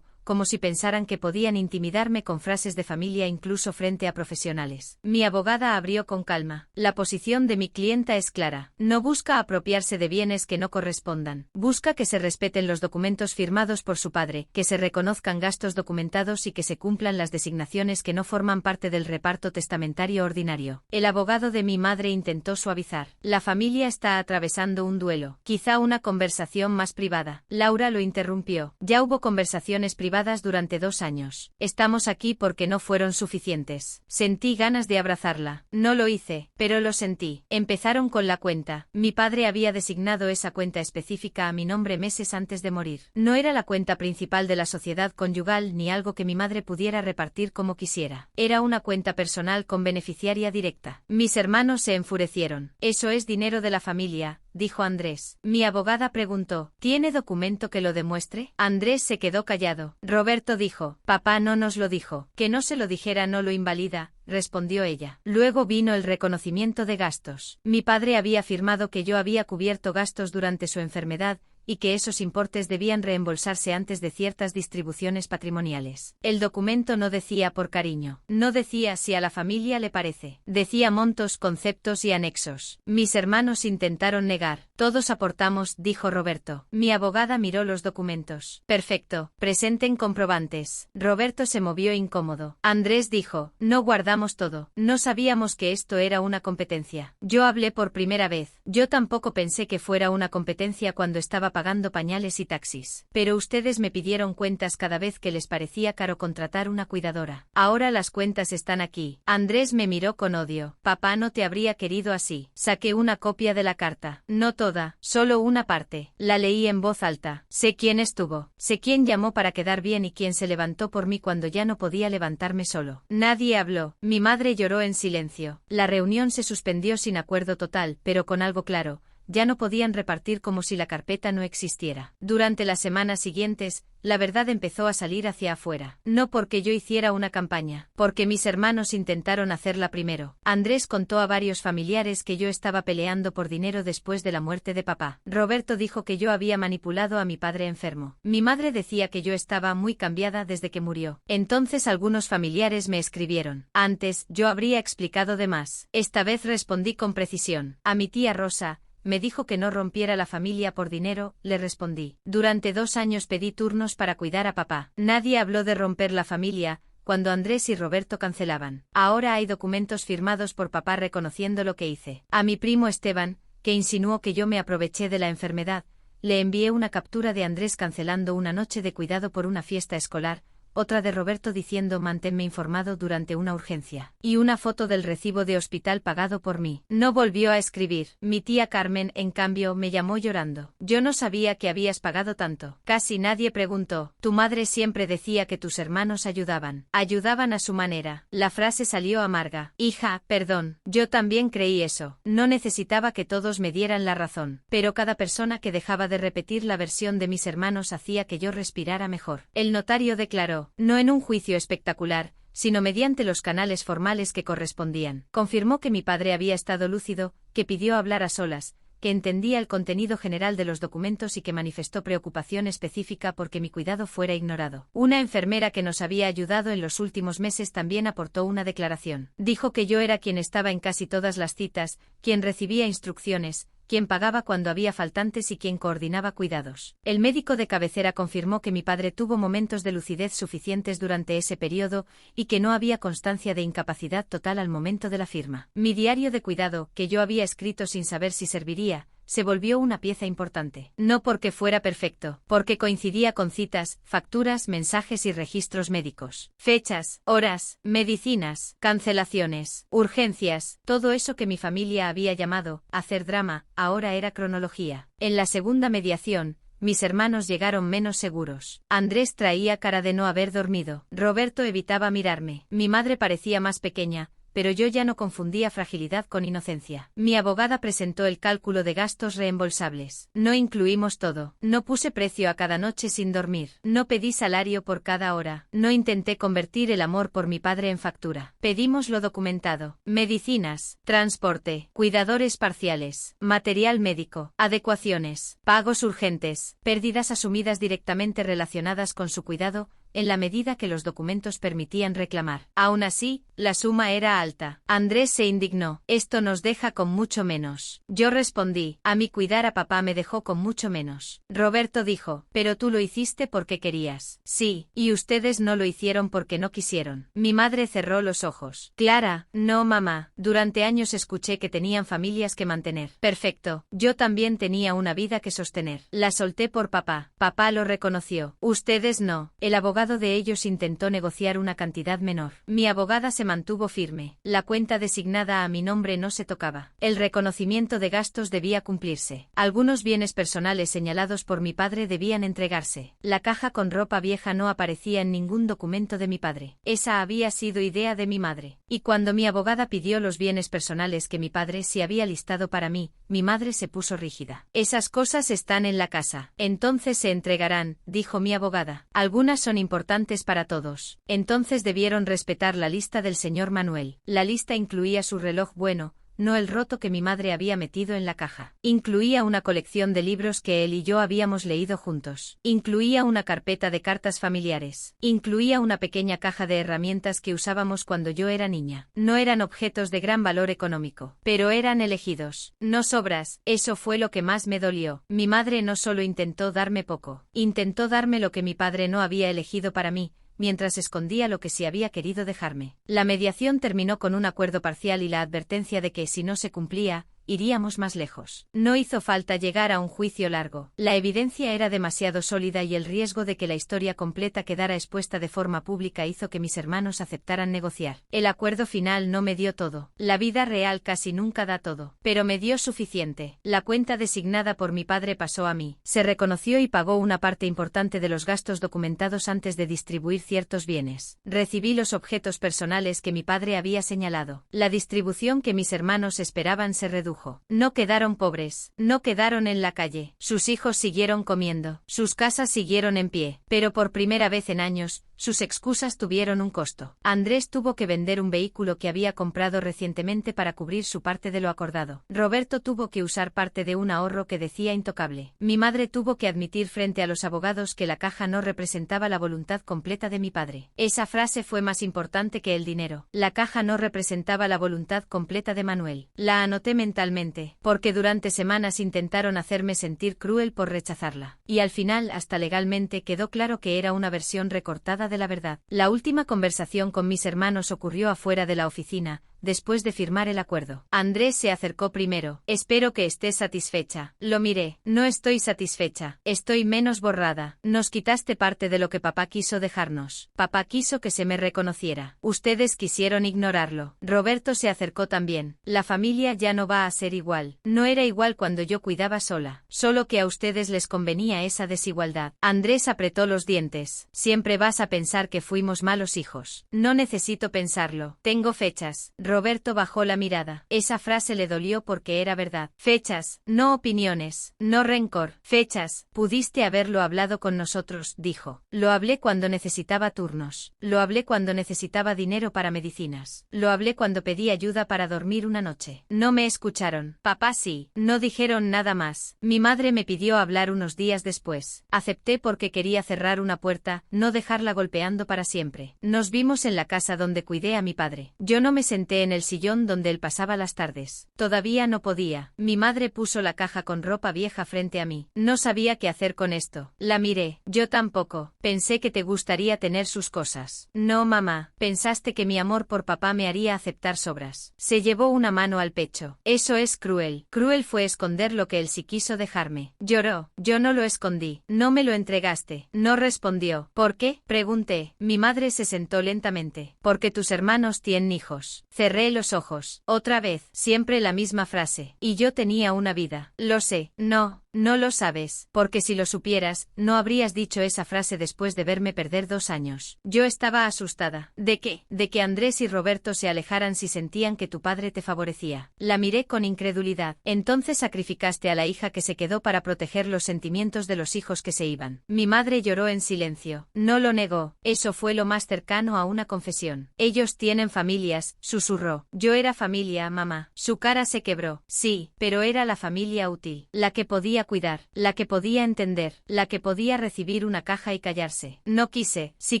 como si pensaran que podían intimidarme con frases de familia incluso frente a profesionales. Mi abogada abrió con calma. La posición de mi clienta es clara. No busca apropiarse de bienes que no correspondan. Busca que se respeten los documentos firmados por su padre, que se reconozcan gastos documentados y que se cumplan las designaciones que no forman parte del reparto testamentario ordinario. El abogado de mi madre intentó suavizar. La familia está atravesando un duelo. Quizá una conversación más privada. Laura lo interrumpió. Ya hubo conversaciones privadas durante 2 años. Estamos aquí porque no fueron suficientes. Sentí ganas de abrazarla. No lo hice, pero lo sentí. Empezaron con la cuenta. Mi padre había designado esa cuenta específica a mi nombre meses antes de morir. No era la cuenta principal de la sociedad conyugal ni algo que mi madre pudiera repartir como quisiera. Era una cuenta personal con beneficiaria directa. Mis hermanos se enfurecieron. Eso es dinero de la familia, dijo Andrés. Mi abogada preguntó, ¿tiene documento que lo demuestre? Andrés se quedó callado. Roberto dijo, papá no nos lo dijo. Que no se lo dijera no lo invalida, respondió ella. Luego vino el reconocimiento de gastos. Mi padre había afirmado que yo había cubierto gastos durante su enfermedad, y que esos importes debían reembolsarse antes de ciertas distribuciones patrimoniales. El documento no decía por cariño, no decía si a la familia le parece, decía montos, conceptos y anexos. Mis hermanos intentaron negar. Todos aportamos, dijo Roberto. Mi abogada miró los documentos. Perfecto, presenten comprobantes. Roberto se movió incómodo. Andrés dijo, no guardamos todo, no sabíamos que esto era una competencia. Yo hablé por primera vez. Yo tampoco pensé que fuera una competencia cuando estaba pagando pañales y taxis. Pero ustedes me pidieron cuentas cada vez que les parecía caro contratar una cuidadora. Ahora las cuentas están aquí. Andrés me miró con odio. Papá no te habría querido así. Saqué una copia de la carta. No toda, solo una parte. La leí en voz alta. Sé quién estuvo. Sé quién llamó para quedar bien y quién se levantó por mí cuando ya no podía levantarme solo. Nadie habló. Mi madre lloró en silencio. La reunión se suspendió sin acuerdo total, pero con algo claro. Ya no podían repartir como si la carpeta no existiera. Durante las semanas siguientes, la verdad empezó a salir hacia afuera. No porque yo hiciera una campaña, porque mis hermanos intentaron hacerla primero. Andrés contó a varios familiares que yo estaba peleando por dinero después de la muerte de papá. Roberto dijo que yo había manipulado a mi padre enfermo. Mi madre decía que yo estaba muy cambiada desde que murió. Entonces algunos familiares me escribieron. Antes, yo habría explicado de más. Esta vez respondí con precisión. A mi tía Rosa, me dijo que no rompiera la familia por dinero, le respondí. Durante 2 años pedí turnos para cuidar a papá. Nadie habló de romper la familia, cuando Andrés y Roberto cancelaban. Ahora hay documentos firmados por papá reconociendo lo que hice. A mi primo Esteban, que insinuó que yo me aproveché de la enfermedad, le envié una captura de Andrés cancelando una noche de cuidado por una fiesta escolar, otra de Roberto diciendo manténme informado durante una urgencia, y una foto del recibo de hospital pagado por mí. No volvió a escribir. Mi tía Carmen, en cambio, me llamó llorando. Yo no sabía que habías pagado tanto. Casi nadie preguntó. Tu madre siempre decía que tus hermanos ayudaban. Ayudaban a su manera. La frase salió amarga. Hija, perdón. Yo también creí eso. No necesitaba que todos me dieran la razón. Pero cada persona que dejaba de repetir la versión de mis hermanos hacía que yo respirara mejor. El notario declaró. No en un juicio espectacular, sino mediante los canales formales que correspondían. Confirmó que mi padre había estado lúcido, que pidió hablar a solas, que entendía el contenido general de los documentos y que manifestó preocupación específica porque mi cuidado fuera ignorado. Una enfermera que nos había ayudado en los últimos meses también aportó una declaración. Dijo que yo era quien estaba en casi todas las citas, quien recibía instrucciones, quien pagaba cuando había faltantes y quien coordinaba cuidados. El médico de cabecera confirmó que mi padre tuvo momentos de lucidez suficientes durante ese periodo y que no había constancia de incapacidad total al momento de la firma. Mi diario de cuidado, que yo había escrito sin saber si serviría, se volvió una pieza importante. No porque fuera perfecto, porque coincidía con citas, facturas, mensajes y registros médicos. Fechas, horas, medicinas, cancelaciones, urgencias, todo eso que mi familia había llamado hacer drama, ahora era cronología. En la segunda mediación, mis hermanos llegaron menos seguros. Andrés traía cara de no haber dormido. Roberto evitaba mirarme. Mi madre parecía más pequeña, pero yo ya no confundía fragilidad con inocencia. Mi abogada presentó el cálculo de gastos reembolsables. No incluimos todo. No puse precio a cada noche sin dormir. No pedí salario por cada hora. No intenté convertir el amor por mi padre en factura. Pedimos lo documentado. Medicinas, transporte, cuidadores parciales, material médico, adecuaciones, pagos urgentes, pérdidas asumidas directamente relacionadas con su cuidado, en la medida que los documentos permitían reclamar. Aún así, la suma era alta. Andrés se indignó. Esto nos deja con mucho menos. Yo respondí, a mí cuidar a papá me dejó con mucho menos. Roberto dijo, pero tú lo hiciste porque querías. Sí, y ustedes no lo hicieron porque no quisieron. Mi madre cerró los ojos. Clara, no mamá, durante años escuché que tenían familias que mantener. Perfecto, yo también tenía una vida que sostener. La solté por papá. Papá lo reconoció. Ustedes no. El abogado de ellos intentó negociar una cantidad menor. Mi abogada se mantuvo firme. La cuenta designada a mi nombre no se tocaba. El reconocimiento de gastos debía cumplirse. Algunos bienes personales señalados por mi padre debían entregarse. La caja con ropa vieja no aparecía en ningún documento de mi padre. Esa había sido idea de mi madre. Y cuando mi abogada pidió los bienes personales que mi padre se había listado para mí, mi madre se puso rígida. Esas cosas están en la casa. Entonces se entregarán, dijo mi abogada. Algunas son importantes para todos. Entonces debieron respetar la lista del señor Manuel. La lista incluía su reloj bueno, no el roto que mi madre había metido en la caja. Incluía una colección de libros que él y yo habíamos leído juntos. Incluía una carpeta de cartas familiares. Incluía una pequeña caja de herramientas que usábamos cuando yo era niña. No eran objetos de gran valor económico, pero eran elegidos. No sobras, eso fue lo que más me dolió. Mi madre no solo intentó darme poco, intentó darme lo que mi padre no había elegido para mí, mientras escondía lo que sí había querido dejarme. La mediación terminó con un acuerdo parcial y la advertencia de que si no se cumplía, iríamos más lejos. No hizo falta llegar a un juicio largo. La evidencia era demasiado sólida y el riesgo de que la historia completa quedara expuesta de forma pública hizo que mis hermanos aceptaran negociar. El acuerdo final no me dio todo. La vida real casi nunca da todo. Pero me dio suficiente. La cuenta designada por mi padre pasó a mí. Se reconoció y pagó una parte importante de los gastos documentados antes de distribuir ciertos bienes. Recibí los objetos personales que mi padre había señalado. La distribución que mis hermanos esperaban se redujo. redujo. No quedaron pobres, no quedaron en la calle. Sus hijos siguieron comiendo, sus casas siguieron en pie, pero por primera vez en años, sus excusas tuvieron un costo. Andrés tuvo que vender un vehículo que había comprado recientemente para cubrir su parte de lo acordado. Roberto tuvo que usar parte de un ahorro que decía intocable. Mi madre tuvo que admitir frente a los abogados que la caja no representaba la voluntad completa de mi padre. Esa frase fue más importante que el dinero. La caja no representaba la voluntad completa de Manuel. La anoté mentalmente, porque durante semanas intentaron hacerme sentir cruel por rechazarla. Y al final, hasta legalmente, quedó claro que era una versión recortada de la verdad. La última conversación con mis hermanos ocurrió afuera de la oficina, después de firmar el acuerdo. Andrés se acercó primero. Espero que estés satisfecha. Lo miré. No estoy satisfecha. Estoy menos borrada. Nos quitaste parte de lo que papá quiso dejarnos. Papá quiso que se me reconociera. Ustedes quisieron ignorarlo. Roberto se acercó también. La familia ya no va a ser igual. No era igual cuando yo cuidaba sola. Solo que a ustedes les convenía esa desigualdad. Andrés apretó los dientes. Siempre vas a pensar que fuimos malos hijos. No necesito pensarlo. Tengo fechas. Roberto bajó la mirada. Esa frase le dolió porque era verdad. Fechas, no opiniones, no rencor. Fechas, pudiste haberlo hablado con nosotros, dijo. Lo hablé cuando necesitaba turnos. Lo hablé cuando necesitaba dinero para medicinas. Lo hablé cuando pedí ayuda para dormir una noche. No me escucharon. Papá sí. No dijeron nada más. Mi madre me pidió hablar unos días después. Acepté porque quería cerrar una puerta, no dejarla golpeando para siempre. Nos vimos en la casa donde cuidé a mi padre. Yo no me senté en el sillón donde él pasaba las tardes. Todavía no podía. Mi madre puso la caja con ropa vieja frente a mí. No sabía qué hacer con esto. La miré. Yo tampoco. Pensé que te gustaría tener sus cosas. No, mamá. Pensaste que mi amor por papá me haría aceptar sobras. Se llevó una mano al pecho. Eso es cruel. Cruel fue esconder lo que él sí quiso dejarme. Lloró. Yo no lo escondí. No me lo entregaste. No respondió. ¿Por qué? Pregunté. Mi madre se sentó lentamente. Porque tus hermanos tienen hijos. Cerré los ojos. Otra vez, siempre la misma frase. Y yo tenía una vida. Lo sé. No. No lo sabes, porque si lo supieras, no habrías dicho esa frase después de verme perder 2 años. Yo estaba asustada. ¿De qué? De que Andrés y Roberto se alejaran si sentían que tu padre te favorecía. La miré con incredulidad. Entonces sacrificaste a la hija que se quedó para proteger los sentimientos de los hijos que se iban. Mi madre lloró en silencio. No lo negó. Eso fue lo más cercano a una confesión. Ellos tienen familias, susurró. Yo era familia, mamá. Su cara se quebró. Sí, pero era la familia útil. La que podía cuidar, la que podía entender, la que podía recibir una caja y callarse. No quise, si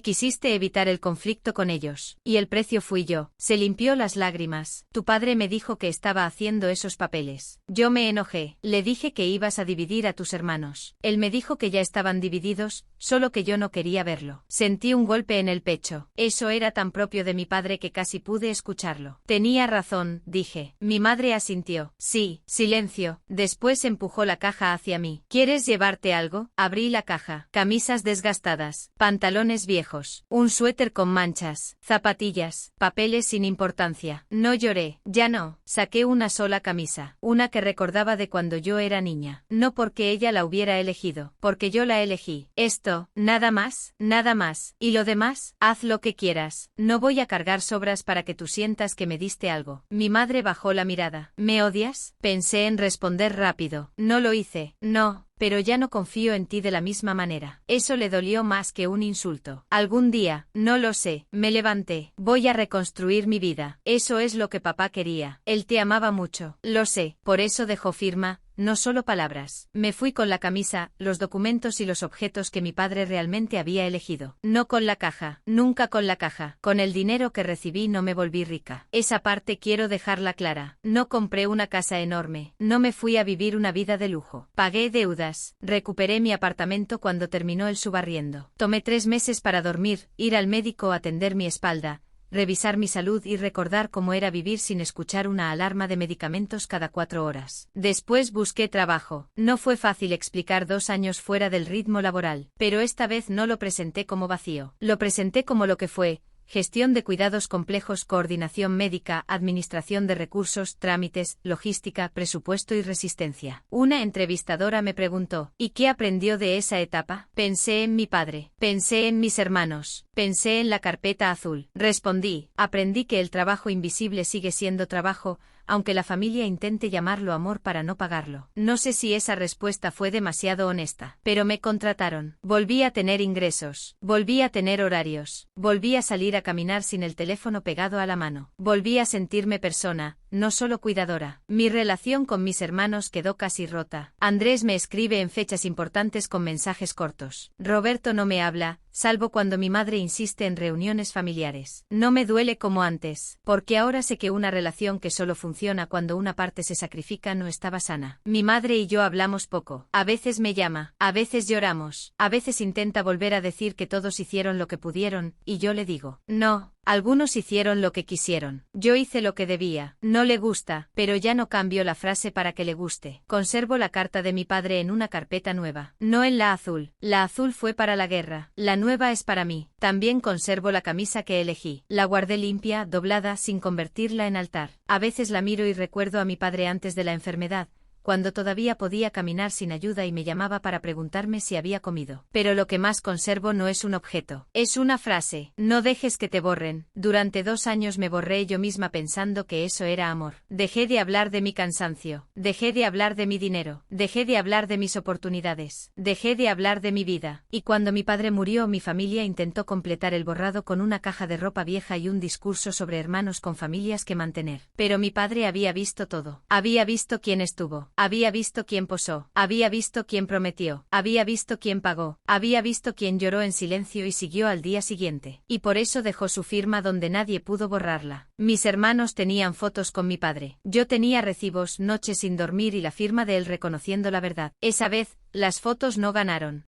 quisiste evitar el conflicto con ellos. Y el precio fui yo. Se limpió las lágrimas. Tu padre me dijo que estaba haciendo esos papeles. Yo me enojé. Le dije que ibas a dividir a tus hermanos. Él me dijo que ya estaban divididos, solo que yo no quería verlo. Sentí un golpe en el pecho. Eso era tan propio de mi padre que casi pude escucharlo. Tenía razón, dije. Mi madre asintió. Sí, silencio. Después empujó la caja hacia mí. ¿Quieres llevarte algo? Abrí la caja. Camisas desgastadas, pantalones viejos, un suéter con manchas, zapatillas, papeles sin importancia. No lloré. Ya no. Saqué una sola camisa. Una que recordaba de cuando yo era niña. No porque ella la hubiera elegido, porque yo la elegí. Esto, nada más, nada más. Y lo demás, haz lo que quieras. No voy a cargar sobras para que tú sientas que me diste algo. Mi madre bajó la mirada. ¿Me odias? Pensé en responder rápido. No lo hice. No, pero ya no confío en ti de la misma manera. Eso le dolió más que un insulto. Algún día, no lo sé, me levanté. Voy a reconstruir mi vida. Eso es lo que papá quería. Él te amaba mucho. Lo sé, por eso dejó firma. No solo palabras. Me fui con la camisa, los documentos y los objetos que mi padre realmente había elegido. No con la caja, nunca con la caja. Con el dinero que recibí no me volví rica. Esa parte quiero dejarla clara. No compré una casa enorme. No me fui a vivir una vida de lujo. Pagué deudas. Recuperé mi apartamento cuando terminó el subarriendo. Tomé 3 meses para dormir, ir al médico a atender mi espalda, revisar mi salud y recordar cómo era vivir sin escuchar una alarma de medicamentos cada 4 horas. Después busqué trabajo. No fue fácil explicar 2 años fuera del ritmo laboral, pero esta vez no lo presenté como vacío. Lo presenté como lo que fue: gestión de cuidados complejos, coordinación médica, administración de recursos, trámites, logística, presupuesto y resistencia. Una entrevistadora me preguntó, ¿y qué aprendió de esa etapa? Pensé en mi padre, pensé en mis hermanos, pensé en la carpeta azul. Respondí, aprendí que el trabajo invisible sigue siendo trabajo, aunque la familia intente llamarlo amor para no pagarlo. No sé si esa respuesta fue demasiado honesta, pero me contrataron. Volví a tener ingresos, volví a tener horarios, volví a salir a caminar sin el teléfono pegado a la mano. Volví a sentirme persona, no solo cuidadora. Mi relación con mis hermanos quedó casi rota. Andrés me escribe en fechas importantes con mensajes cortos. Roberto no me habla, salvo cuando mi madre insiste en reuniones familiares. No me duele como antes, porque ahora sé que una relación que solo funciona cuando una parte se sacrifica no estaba sana. Mi madre y yo hablamos poco. A veces me llama, a veces lloramos, a veces intenta volver a decir que todos hicieron lo que pudieron, y yo le digo, no. Algunos hicieron lo que quisieron. Yo hice lo que debía. No le gusta, pero ya no cambio la frase para que le guste. Conservo la carta de mi padre en una carpeta nueva. No en la azul. La azul fue para la guerra. La nueva es para mí. También conservo la camisa que elegí. La guardé limpia, doblada, sin convertirla en altar. A veces la miro y recuerdo a mi padre antes de la enfermedad, cuando todavía podía caminar sin ayuda y me llamaba para preguntarme si había comido. Pero lo que más conservo no es un objeto, es una frase. No dejes que te borren. Durante 2 años me borré yo misma pensando que eso era amor. Dejé de hablar de mi cansancio, dejé de hablar de mi dinero, dejé de hablar de mis oportunidades, dejé de hablar de mi vida. Y cuando mi padre murió, mi familia intentó completar el borrado con una caja de ropa vieja y un discurso sobre hermanos con familias que mantener. Pero mi padre había visto todo. Había visto quién estuvo. Había visto quién posó, había visto quién prometió, había visto quién pagó, había visto quién lloró en silencio y siguió al día siguiente. Y por eso dejó su firma donde nadie pudo borrarla. Mis hermanos tenían fotos con mi padre. Yo tenía recibos, noches sin dormir y la firma de él reconociendo la verdad. Esa vez, las fotos no ganaron.